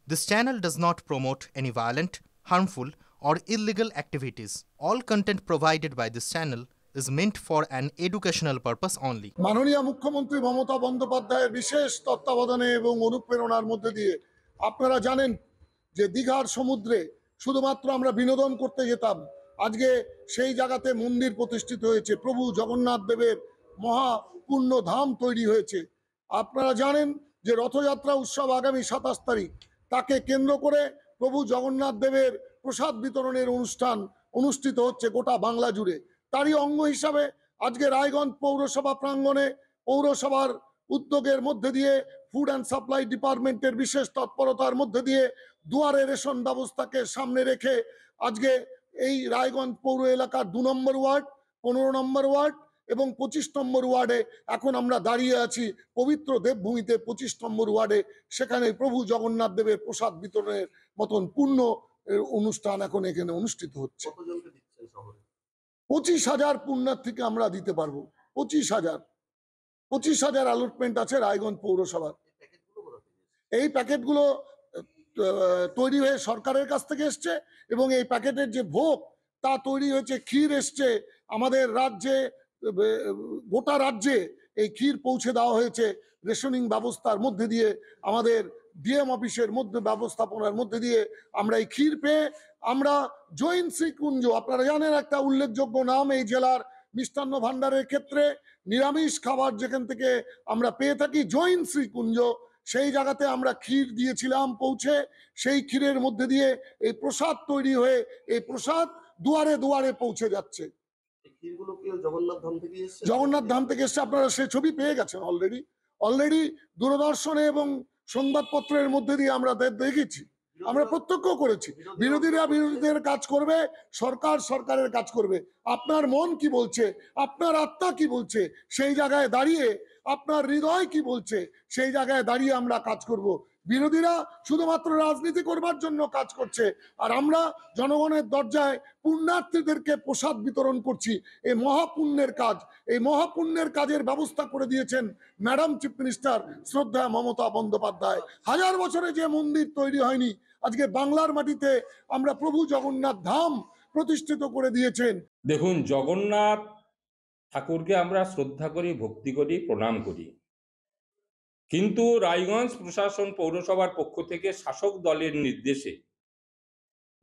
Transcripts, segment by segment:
This channel does not promote any violent, harmful, or illegal activities. All content provided by this channel is meant for an educational purpose only. মাননীয় মুখ্যমন্ত্রী মমতা বন্দ্যোপাধ্যায়ের বিশেষ তত্ত্বাবধানে এবং অনুপ্রেরণার মধ্যে দিয়ে আপনারা জানেন যে দীঘার সমুদ্রে শুধুমাত্র আমরা বিনোদন করতে যেতাম, আজকে সেই জায়গাতে মন্দির প্রতিষ্ঠিত হয়েছে, প্রভু জগন্নাথ দেবের মহা পূর্ণ ধাম তৈরি হয়েছে। আপনারা জানেন যে রথযাত্রা উৎসব আগামী 27 তারিখ, তাকে কেন্দ্র করে প্রভু জগন্নাথ দেবের প্রসাদ বিতরণের অনুষ্ঠান অনুষ্ঠিত হচ্ছে গোটা বাংলা জুড়ে। তারই অঙ্গ হিসাবে আজকে রায়গঞ্জ পৌরসভা প্রাঙ্গণে পৌরসভার উদ্যোগের মধ্যে দিয়ে ফুড অ্যান্ড সাপ্লাই ডিপার্টমেন্টের বিশেষ তৎপরতার মধ্যে দিয়ে দুয়ারে রেশন ব্যবস্থাকে সামনে রেখে আজকে এই রায়গঞ্জ পৌর এলাকার 2 নম্বর ওয়ার্ড, 15 নম্বর ওয়ার্ড এবং 25 নম্বর ওয়ার্ডে এখন আমরা দাঁড়িয়ে আছি। পবিত্র দেবভূমিতে 25 নম্বর ওয়ার্ডে সেখানে প্রভু জগন্নাথ দেবের প্রসাদ বিতরণের মতন পূর্ণ অনুষ্ঠান এখন এখানে অনুষ্ঠিত হচ্ছে। 25,000 পুণ্যার্থীকে আমরা দিতে পারবো। 25,000 অ্যালটমেন্ট আছে রায়গঞ্জ পৌরসভার। এই প্যাকেটগুলো তৈরি হয়ে সরকারের কাছ থেকে এসছে এবং এই প্যাকেটের যে ভোগ তা তৈরি হয়েছে, ক্ষীর এসছে আমাদের রাজ্যে, গোটা রাজ্যে এই ক্ষীর পৌঁছে দেওয়া হয়েছে রেশনিং ব্যবস্থার মধ্যে দিয়ে, আমাদের ডিএম অফিসের মধ্যে ব্যবস্থাপনার মধ্যে দিয়ে আমরা এই ক্ষীর পেয়ে আমরা জৈন শ্রীকুঞ্জ, আপনারা জানেন একটা উল্লেখযোগ্য নাম এই জেলার মিষ্টান্ন ভাণ্ডারের ক্ষেত্রে, নিরামিষ খাবার যেখান থেকে আমরা পেয়ে থাকি জৈন শ্রীকুঞ্জ, সেই জায়গাতে আমরা ক্ষীর দিয়েছিলাম পৌঁছে। সেই ক্ষীরের মধ্যে দিয়ে এই প্রসাদ তৈরি হয়ে এই প্রসাদ দুয়ারে দুয়ারে পৌঁছে যাচ্ছে। জগন্নাথ ধাম থেকে এসছে। আপনারা সেই ছবি পেয়ে গেছেন অলরেডি দূরদর্শনে এবং সংবাদপত্রের মধ্যে দিয়ে আমরা দেখেছি, আমরা প্রত্যক্ষ করেছি। বিরোধীরা বিরোধীদের কাজ করবে, সরকার সরকারের কাজ করবে। আপনার মন কি বলছে, আপনার আত্মা কি বলছে, সেই জায়গায় দাঁড়িয়ে আপনার হৃদয় কি বলছে, সেই জায়গায় দাঁড়িয়ে আমরা কাজ করব। বিরোধীরা শুধুমাত্র রাজনীতি করবার জন্য কাজ করছে, আর আমরা জনগণের দরজায় পুণ্যার্থীদেরকে প্রসাদ বিতরণ করছি। এই মহাপুণ্যের কাজ, এই মহাপুণ্যের কাজের ব্যবস্থা করে দিয়েছেন ম্যাডাম চিফ মিনিস্টার শ্রদ্ধা মমতা বন্দ্যোপাধ্যায়। 1000 বছরে যে মন্দির তৈরি হয়নি, আজকে বাংলার মাটিতে আমরা প্রভু জগন্নাথ ধাম প্রতিষ্ঠিত করে দিয়েছেন। দেখুন, জগন্নাথ ঠাকুরকে আমরা শ্রদ্ধা করি, ভক্তি করি, প্রণাম করি, কিন্তু রায়গঞ্জ প্রশাসন পৌরসভার পক্ষ থেকে শাসক দলের নির্দেশে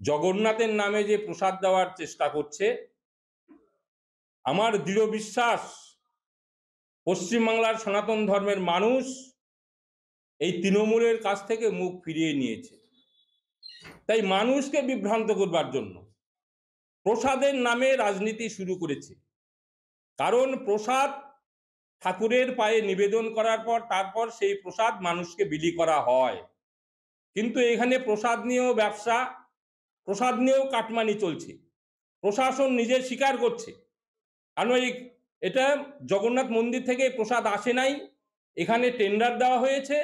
জগন্নাথের নামে যে প্রসাদ দেওয়ার চেষ্টা করছে, আমার দৃঢ় বিশ্বাস পশ্চিমবাংলার সনাতন ধর্মের মানুষ এই তৃণমূলের কাছ থেকে মুখ ফিরিয়ে নিয়েছে। তাই মানুষকে বিভ্রান্ত করবার জন্য প্রসাদের নামে রাজনীতি শুরু করেছে। কারণ প্রসাদ ঠাকুরের পায়ে নিবেদন করার পর তারপর সেই প্রসাদ মানুষকে বিলি করা হয়, কিন্তু এখানে প্রসাদ নিয়েও ব্যবসা, প্রসাদ নিয়েও কাটমানি চলছে। প্রশাসন নিজে স্বীকার করছে, কারণ এটা জগন্নাথ মন্দির থেকে প্রসাদ আসে নাই, এখানে টেন্ডার দেওয়া হয়েছে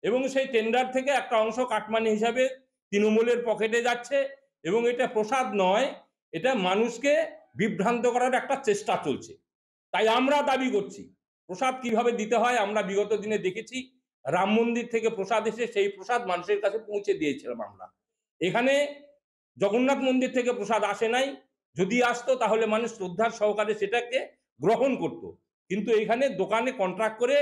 এবং সেই টেন্ডার থেকে একটা অংশ কাটমানি হিসাবে তৃণমূলের পকেটে যাচ্ছে এবং এটা প্রসাদ নয়, এটা মানুষকে বিভ্রান্ত করার একটা চেষ্টা চলছে। তাই আমরা দাবি করছি প্রসাদ কিভাবে দিতে হয় আমরা বিগত দিনে দেখেছি। রাম মন্দির থেকে প্রসাদ এসে সেই প্রসাদ মানুষের কাছে পৌঁছে দিয়েছিলাম আমরা। এখানে জগন্নাথ মন্দির থেকে প্রসাদ আসে নাই, যদি আসতো তাহলে মানুষ শ্রদ্ধার সহকারে সেটাকে গ্রহণ করত, কিন্তু এখানে দোকানে কন্ট্রাক্ট করে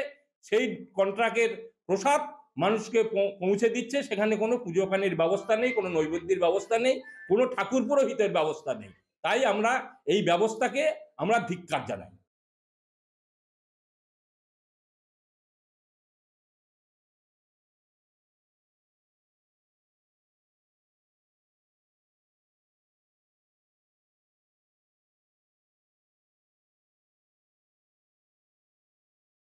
সেই কন্ট্রাক্টের প্রসাদ মানুষকে পৌঁছে দিচ্ছে। সেখানে কোনো পুজো পানির ব্যবস্থা নেই, কোনো নৈবেদ্যের ব্যবস্থা নেই, কোনো ঠাকুর পুরোহিতের ব্যবস্থা নেই। তাই আমরা এই ব্যবস্থাকে আমরা ধিক্কার জানাই।